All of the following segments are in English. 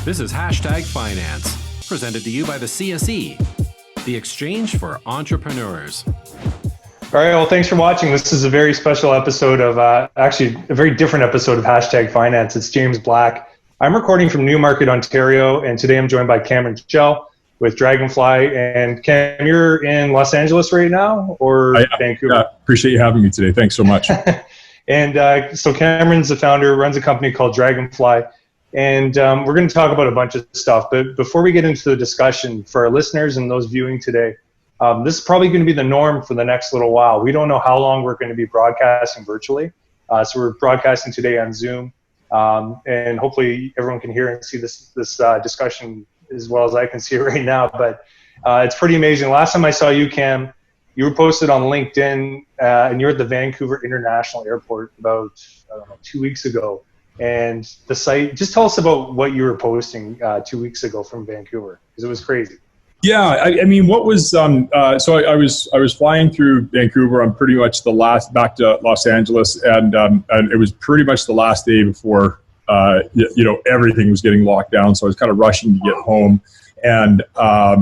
This is Hashtag Finance, presented to you by the CSE, the Exchange for Entrepreneurs. All right, well, thanks for watching. This is a very special episode of, actually a very different episode of Hashtag Finance. It's James Black. I'm recording from Newmarket, Ontario, and today I'm joined by Cameron Chell with Dragonfly. And Cam, you're in Los Angeles right now, or Vancouver? Yeah, appreciate you having me today. Thanks so much. And so Cameron's the founder, runs a company called Dragonfly. And we're going to talk about a bunch of stuff. But before we get into the discussion, for our listeners and those viewing today, this is probably going to be the norm for the next little while. We don't know how long we're going to be broadcasting virtually. So we're broadcasting today on Zoom. And hopefully everyone can hear and see this discussion as well as I can see it right now. But it's pretty amazing. Last time I saw you, Cam, you were posted on LinkedIn, and you're at the Vancouver International Airport about, 2 weeks ago. And the site, just tell us about what you were posting 2 weeks ago from Vancouver, because it was crazy. Yeah, I mean, what was so I was flying through Vancouver. I'm pretty much the last back to Los Angeles, and it was pretty much the last day before everything was getting locked down. So I was kind of rushing to get home, and I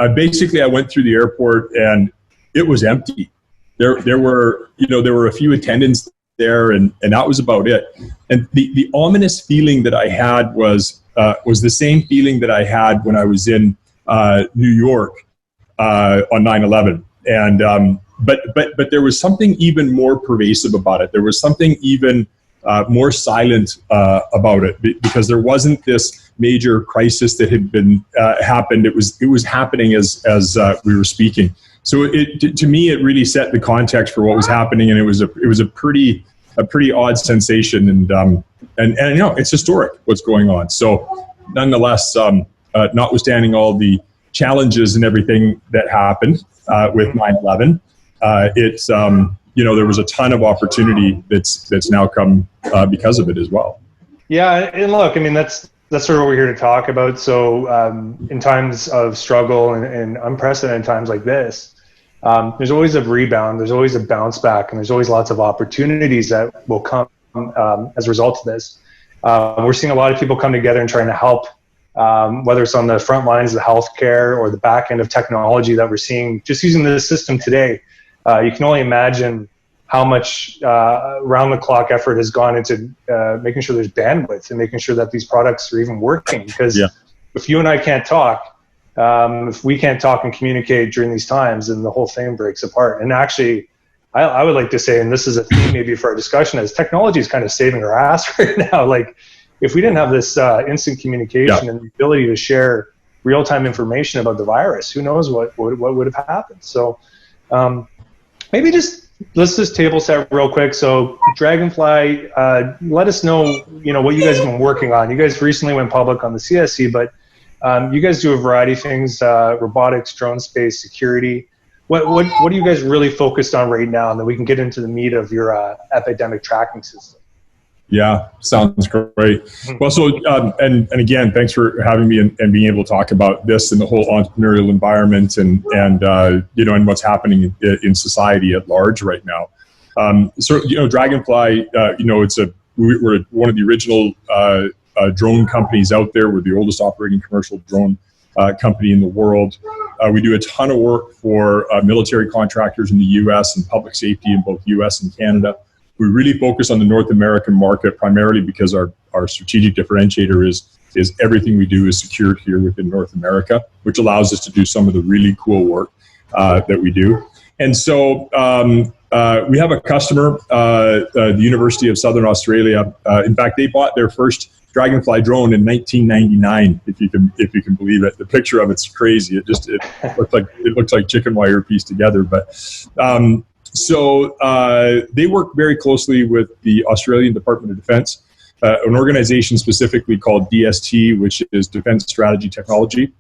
went through the airport, and it was empty. There were a few attendants there, and that was about it. And the ominous feeling that I had was the same feeling that I had when I was in New York on 9/11. And but there was something even more pervasive about it. There was something even more silent about it, because there wasn't this major crisis that had been happened. It was happening as we were speaking. So to me, it really set the context for what was happening, and it was a pretty odd sensation, and it's historic what's going on. So nonetheless, notwithstanding all the challenges and everything that happened with 9/11, there was a ton of opportunity that's now come because of it as well. Yeah, and look, I mean, that's sort of what we're here to talk about. So in times of struggle and unprecedented times like this, there's always a rebound, there's always a bounce back, and there's always lots of opportunities that will come as a result of this. We're seeing a lot of people come together and trying to help, whether it's on the front lines of healthcare or the back end of technology that we're seeing. Just using the system today, you can only imagine how much round-the-clock effort has gone into making sure there's bandwidth and making sure that these products are even working. Because if you and I can't talk, if we can't talk and communicate during these times, then the whole thing breaks apart. And actually, I would like to say, and this is a theme maybe for our discussion, is technology is kind of saving our ass right now. Like, if we didn't have this instant communication and the ability to share real-time information about the virus, who knows what would have happened. So maybe let's just table set real quick. So Dragonfly, let us know, what you guys have been working on. You guys recently went public on the CSE, but you guys do a variety of things, robotics, drone space, security. What are you guys really focused on right now? And then we can get into the meat of your epidemic-tracking system. Yeah, sounds great. Well, so, and again, thanks for having me and being able to talk about this and the whole entrepreneurial environment and what's happening in society at large right now. Dragonfly, we're one of the original drone companies out there. We're the oldest operating commercial drone company in the world. We do a ton of work for military contractors in the U.S. and public safety in both U.S. and Canada. We really focus on the North American market primarily because our strategic differentiator is everything we do is secured here within North America, which allows us to do some of the really cool work that we do. And so we have a customer, the University of Southern Australia. In fact, they bought their first Dragonfly drone in 1999, if you can believe it. The picture of it's crazy. It looks like chicken wire pieced together. But so they work very closely with the Australian Department of Defence, an organization specifically called DST, which is Defence Strategy Technology,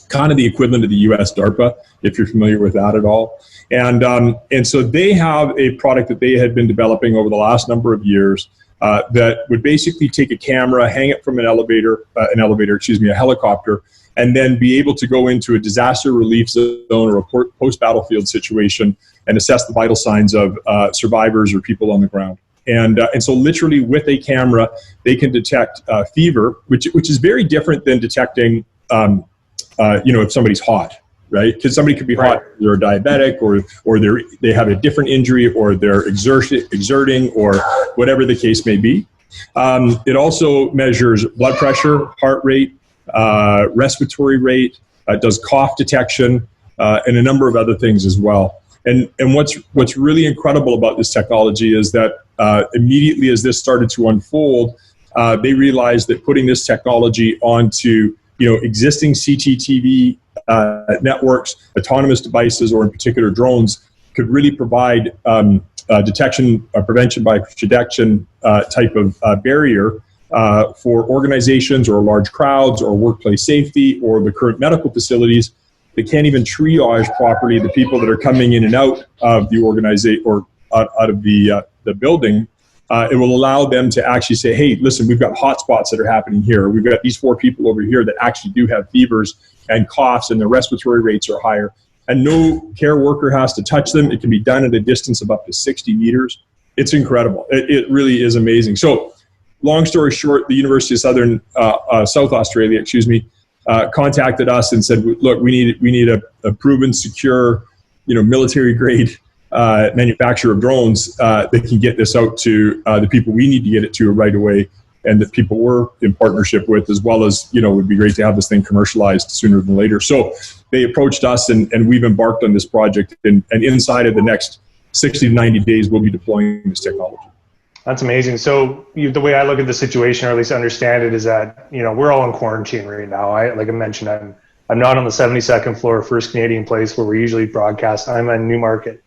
kind of the equivalent of the U.S. DARPA, if you're familiar with that at all. And so they have a product that they had been developing over the last number of years that would basically take a camera, hang it from a helicopter, and then be able to go into a disaster relief zone or a post-battlefield situation and assess the vital signs of survivors or people on the ground. And so literally with a camera, they can detect fever, which is very different than detecting, if somebody's hot, right? Because somebody could be hot, they're diabetic, or they have a different injury, or they're exerting, or whatever the case may be. It also measures blood pressure, heart rate, respiratory rate, does cough detection, and a number of other things as well. And what's really incredible about this technology is that immediately as this started to unfold, they realized that putting this technology onto existing CCTV networks, autonomous devices, or in particular drones, could really provide detection, prevention by protection type of barrier for organizations or large crowds or workplace safety or the current medical facilities that can't even triage properly the people that are coming in and out of the organization or out of the building. It will allow them to actually say, hey, listen, we've got hotspots that are happening here. We've got these 4 people over here that actually do have fevers and coughs, and their respiratory rates are higher. And no care worker has to touch them. It can be done at a distance of up to 60 meters. It's incredible. It really is amazing. So long story short, the University of South Australia, contacted us and said, look, we need a proven, secure, military grade manufacturer of drones that can get this out to the people we need to get it to right away, and that people we're in partnership with, as well as, it would be great to have this thing commercialized sooner than later. So they approached us, and we've embarked on this project, and inside of the next 60 to 90 days, we'll be deploying this technology. That's amazing. So the way I look at the situation, or at least understand it, is that, we're all in quarantine right now. Like I mentioned, I'm not on the 72nd floor, First Canadian Place, where we usually broadcast. I'm in Newmarket,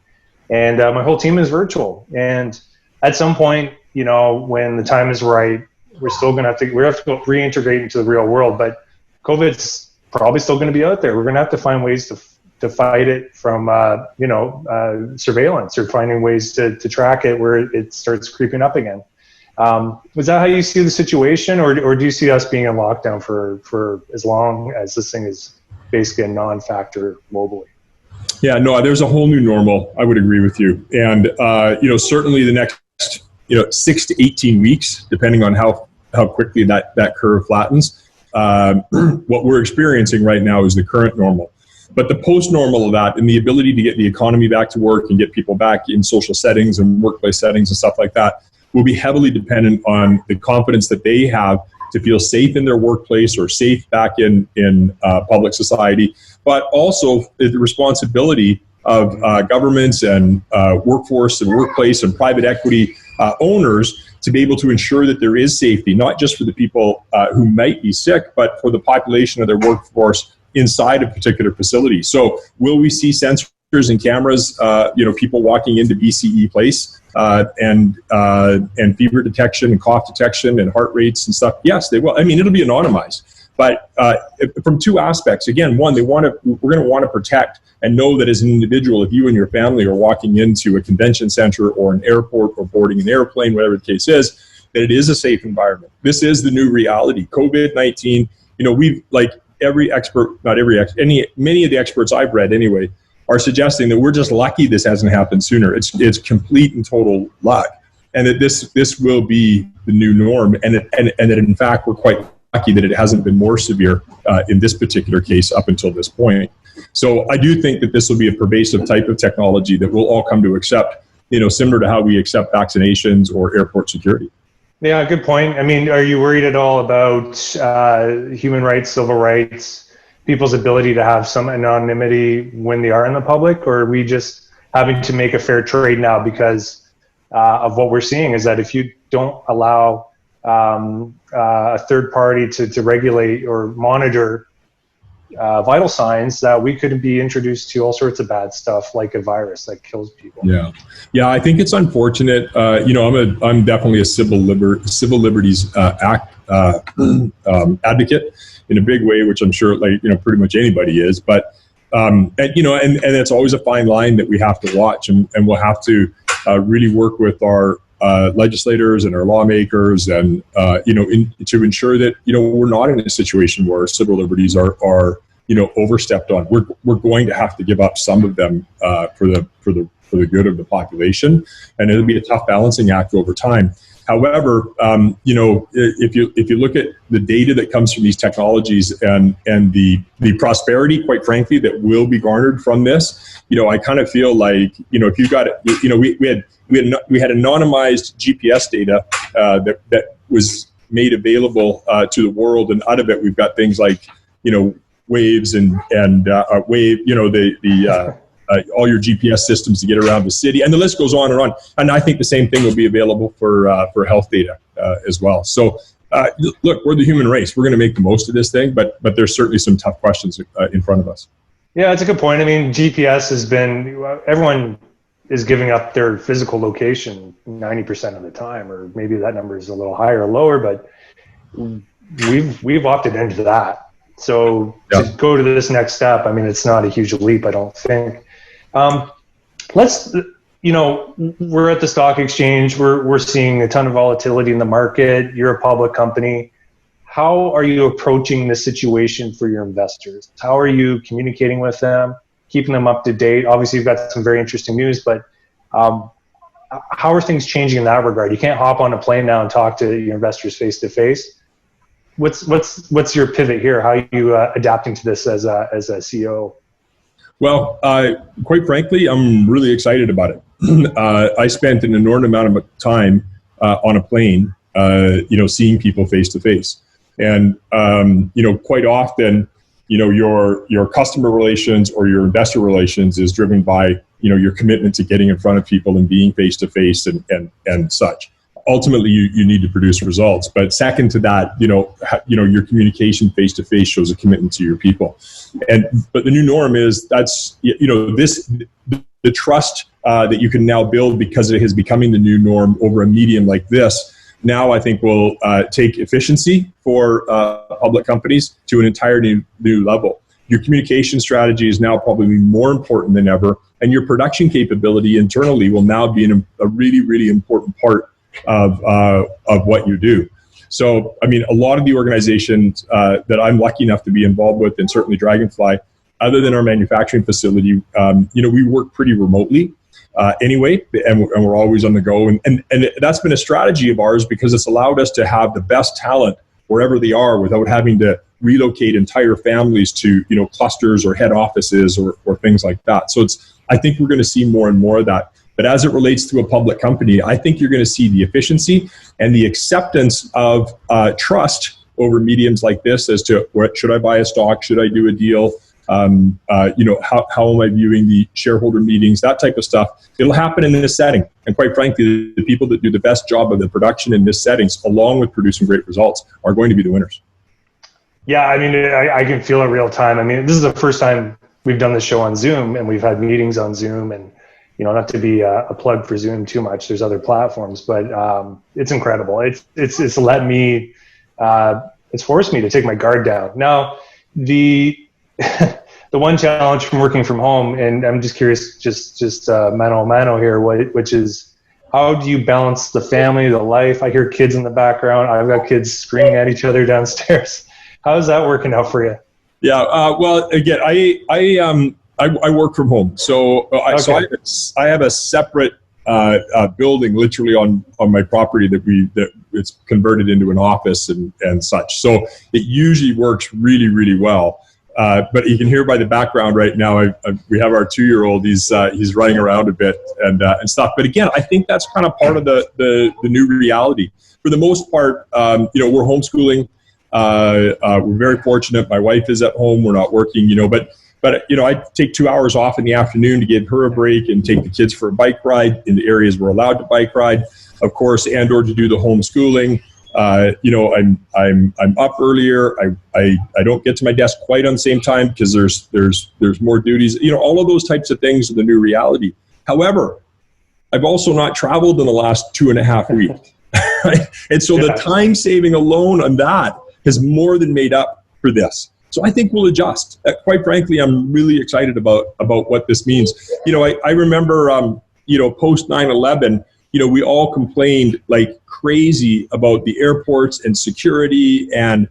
and my whole team is virtual. And at some point, when the time is right, we're still going to have to go reintegrate into the real world. But COVID's probably still going to be out there. We're going to have to find ways to fight it from, surveillance, or finding ways to track it where it starts creeping up again. Was that how you see the situation, or do you see us being in lockdown for as long as this thing is basically a non-factor globally? Yeah, no, there's a whole new normal. I would agree with you. And, certainly the next 6 to 18 weeks, depending on how quickly that curve flattens. What we're experiencing right now is the current normal. But the post-normal of that, and the ability to get the economy back to work and get people back in social settings and workplace settings and stuff like that, will be heavily dependent on the confidence that they have to feel safe in their workplace or safe back in public society, but also the responsibility of governments and workforce and workplace and private equity owners to be able to ensure that there is safety, not just for the people who might be sick, but for the population of their workforce inside a particular facility. So will we see sensors and cameras, people walking into BCE Place and fever detection and cough detection and heart rates and stuff? Yes, they will. I mean, it'll be anonymized. But from 2 aspects. Again, one, we're going to want to protect and know that as an individual, if you and your family are walking into a convention center or an airport or boarding an airplane, whatever the case is, that it is a safe environment. This is the new reality. COVID-19, we've, like every expert, many of the experts I've read anyway, are suggesting that we're just lucky this hasn't happened sooner. It's complete and total luck. And that this will be the new norm. And that in fact, we're quite lucky that it hasn't been more severe in this particular case up until this point. So I do think that this will be a pervasive type of technology that we'll all come to accept, similar to how we accept vaccinations or airport security. Yeah, good point. I mean, are you worried at all about human rights, civil rights, people's ability to have some anonymity when they are in the public, or are we just having to make a fair trade now because of what we're seeing is that if you don't allow a third party to regulate or monitor vital signs, that we could be introduced to all sorts of bad stuff like a virus that kills people. Yeah, I think it's unfortunate. I'm definitely a civil liberties act advocate in a big way, which I'm sure pretty much anybody is. But and it's always a fine line that we have to watch, and we'll have to really work with our legislators and our lawmakers, and to ensure that we're not in a situation where civil liberties are overstepped on. We're going to have to give up some of them for the for the good of the population, and it'll be a tough balancing act over time. However, if you look at the data that comes from these technologies and the prosperity, quite frankly, that will be garnered from this, I kind of feel like, if you got, we had anonymized GPS data that was made available to the world, and out of it we've got things like, waves and wave, all your GPS systems to get around the city, and the list goes on and on. And I think the same thing will be available for health data as well. So, look, we're the human race. We're going to make the most of this thing, but there's certainly some tough questions in front of us. Yeah, that's a good point. I mean, GPS has been, everyone is giving up their physical location 90% of the time, or maybe that number is a little higher or lower, but we've opted into that. So to go to this next step, I mean, it's not a huge leap, I don't think. We're at the stock exchange. We're seeing a ton of volatility in the market. You're a public company. How are you approaching the situation for your investors? How are you communicating with them, keeping them up to date? Obviously, you've got some very interesting news, but how are things changing in that regard? You can't hop on a plane now and talk to your investors face to face. What's your pivot here? How are you adapting to this as a CEO? Well, quite frankly, I'm really excited about it. I spent an enormous amount of time on a plane, seeing people face to face. And, quite often, your customer relations or your investor relations is driven by, your commitment to getting in front of people and being face to face and such. Ultimately, you need to produce results. But second to that, your communication face to face shows a commitment to your people. But the new norm is the trust that you can now build because it is becoming the new norm over a medium like this. Now, I think will take efficiency for public companies to an entire new level. Your communication strategy is now probably more important than ever, and your production capability internally will now be a really, really important part of what you do. So, I mean, a lot of the organizations that I'm lucky enough to be involved with, and certainly Dragonfly, other than our manufacturing facility, we work pretty remotely. Anyway, and we're always on the go. And that's been a strategy of ours because it's allowed us to have the best talent wherever they are without having to relocate entire families to, clusters or head offices or things like that. So I think we're going to see more and more of that. But as it relates to a public company, I think you're going to see the efficiency and the acceptance of trust over mediums like this as to should I buy a stock, should I do a deal, how am I viewing the shareholder meetings, that type of stuff. It'll happen in this setting. And quite frankly, the people that do the best job of the production in this settings, along with producing great results, are going to be the winners. Yeah, I mean, I can feel it real time. I mean, this is the first time we've done this show on Zoom, and we've had meetings on Zoom, and not to be a plug for Zoom too much. There's other platforms, but it's incredible. It's let me, it's forced me to take my guard down. Now, the one challenge from working from home, and I'm just curious, just mano a mano here, which is how do you balance the family, the life? I hear kids in the background. I've got kids screaming at each other downstairs. How's that working out for you? Yeah. Well, again, I work from home, so I have a separate building literally on my property that it's converted into an office and such. So it usually works really, really well. But you can hear by the background right now, we have our 2-year-old. He's running around a bit and stuff. But again, I think that's kind of part of the new reality. For the most part, we're homeschooling. We're very fortunate. My wife is at home. We're not working, But I take 2 hours off in the afternoon to give her a break and take the kids for a bike ride in the areas we're allowed to bike ride, of course, and/or to do the homeschooling. I'm up earlier. I don't get to my desk quite on the same time because there's more duties. All of those types of things are the new reality. However, I've also not traveled in the last 2.5 weeks, right? And so the time saving alone on that has more than made up for this. So I think we'll adjust. Quite frankly, I'm really excited about what this means. I remember, post 9/11, we all complained like crazy about the airports and security. And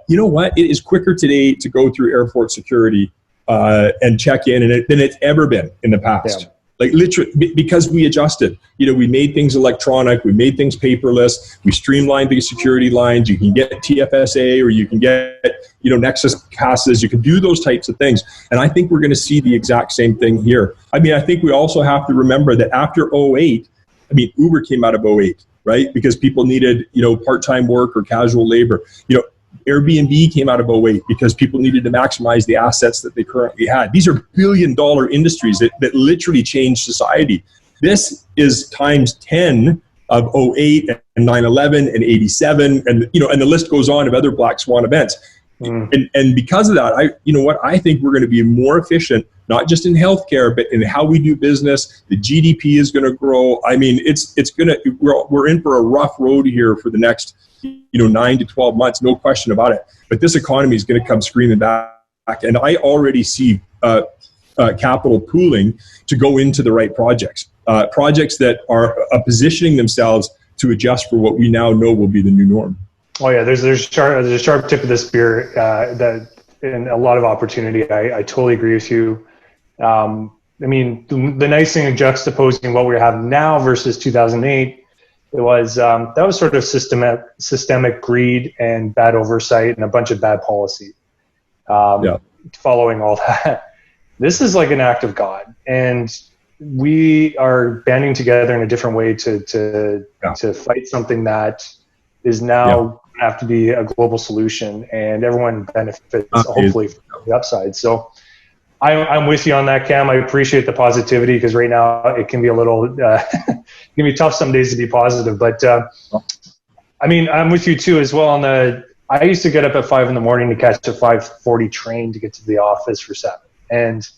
you know what? It is quicker today to go through airport security and check in than it's ever been in the past. Like literally, because we adjusted. We made things electronic, we made things paperless, we streamlined the security lines. You can get TFSA, or you can get, Nexus passes. You can do those types of things. And I think we're going to see the exact same thing here. I mean, I think we also have to remember that after 08, Uber came out of 08, right? Because people needed, part-time work or casual labor. Airbnb came out of 08 because people needed to maximize the assets that they currently had. These are billion-dollar industries that literally changed society. This is times 10 of 08 and 9/11 and 87, and and the list goes on of other black swan events. And because of that, I think we're going to be more efficient, not just in healthcare, but in how we do business. The GDP is going to grow. I mean, we're in for a rough road here for the next 9 to 12 months, no question about it. But this economy is going to come screaming back. And I already see capital pooling to go into the right projects, projects that are positioning themselves to adjust for what we now know will be the new norm. Oh yeah, there's a sharp tip of the spear that and a lot of opportunity. I totally agree with you. The nice thing of juxtaposing what we have now versus 2008, it was that was sort of systemic greed and bad oversight and a bunch of bad policy. Following all that, this is like an act of God, and we are banding together in a different way to fight something that is now have to be a global solution, and everyone benefits hopefully from the upside. So I'm with you on that, Cam. I appreciate the positivity, because right now it can be a little it can be tough some days to be positive, but I'm with you too as well. I used to get up at 5 a.m. to catch a 5:40 train to get to the office for 7, and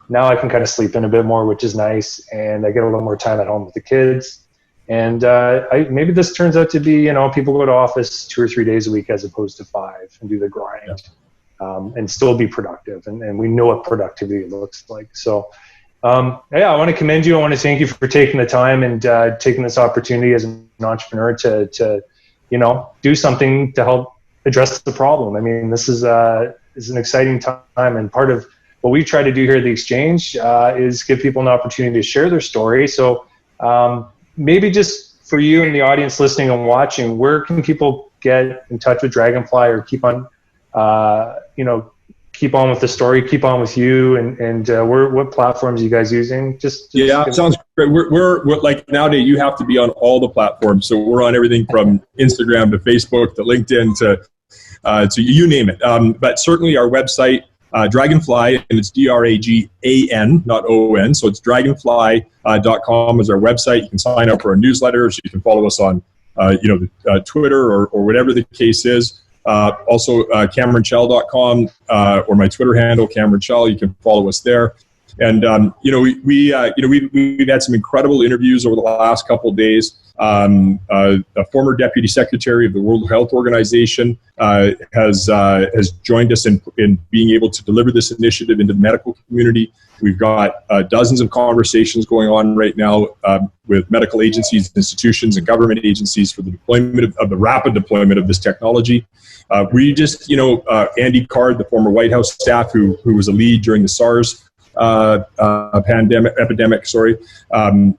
now I can kind of sleep in a bit more, which is nice, and I get a little more time at home with the kids. And maybe this turns out to be, people go to office 2 or 3 days a week as opposed to 5 and do the grind, and still be productive. And we know what productivity looks like. So, I want to commend you. I want to thank you for taking the time and taking this opportunity as an entrepreneur to do something to help address the problem. I mean, this is an exciting time, and part of what we try to do here at the Exchange is give people an opportunity to share their story. So, maybe just for you and the audience listening and watching, where can people get in touch with Dragonfly, or keep on with the story, keep on with you, and what platforms are you guys using? Sounds great. We're like, nowadays you have to be on all the platforms, so we're on everything from Instagram to Facebook to LinkedIn to you name it. But certainly our website, Draganfly, and it's Dragan, not O-N, so it's dragonfly.com is our website. You can sign up for our newsletters. You can follow us on Twitter or whatever the case is. Also, CameronChell.com or my Twitter handle, Cameron Chell. You can follow us there. And we've had some incredible interviews over the last couple of days. A former deputy secretary of the World Health Organization has joined us in being able to deliver this initiative into the medical community. We've got dozens of conversations going on right now with medical agencies, institutions, and government agencies for the deployment of the rapid deployment of this technology. We just, Andy Card, the former White House staff who was a lead during the SARS epidemic,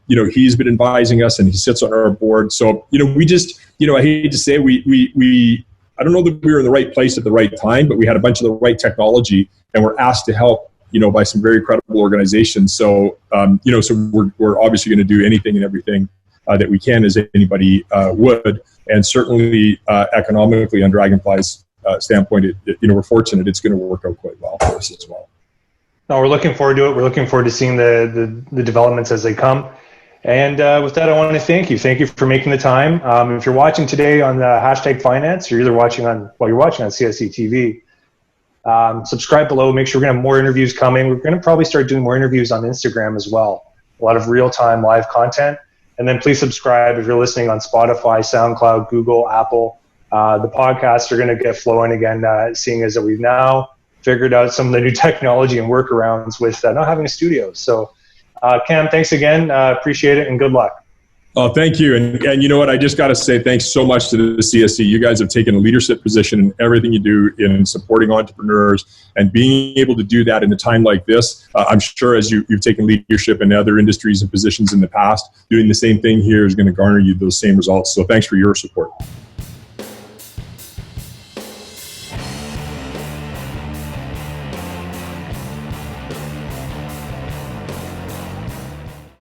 he's been advising us, and he sits on our board. So, we just, I hate to say, we I don't know that we were in the right place at the right time, but we had a bunch of the right technology, and we're asked to help, by some very credible organizations. So, so we're obviously going to do anything and everything that we can, as anybody would. And certainly economically, on Dragonfly's standpoint, we're fortunate it's going to work out quite well for us as well. No, we're looking forward to it. We're looking forward to seeing the developments as they come. And with that, I want to thank you. Thank you for making the time. If you're watching today on the #finance, you're either watching on CSE TV, subscribe below. Make sure we're going to have more interviews coming. We're going to probably start doing more interviews on Instagram as well. A lot of real-time live content. And then please subscribe if you're listening on Spotify, SoundCloud, Google, Apple. The podcasts are going to get flowing again, seeing as that we've now figured out some of the new technology and workarounds with not having a studio. So, Cam, thanks again. Appreciate it, and good luck. Oh, thank you. And you know what? I just got to say thanks so much to the CSE. You guys have taken a leadership position in everything you do in supporting entrepreneurs, and being able to do that in a time like this. I'm sure as you've taken leadership in other industries and positions in the past, doing the same thing here is going to garner you those same results. So thanks for your support.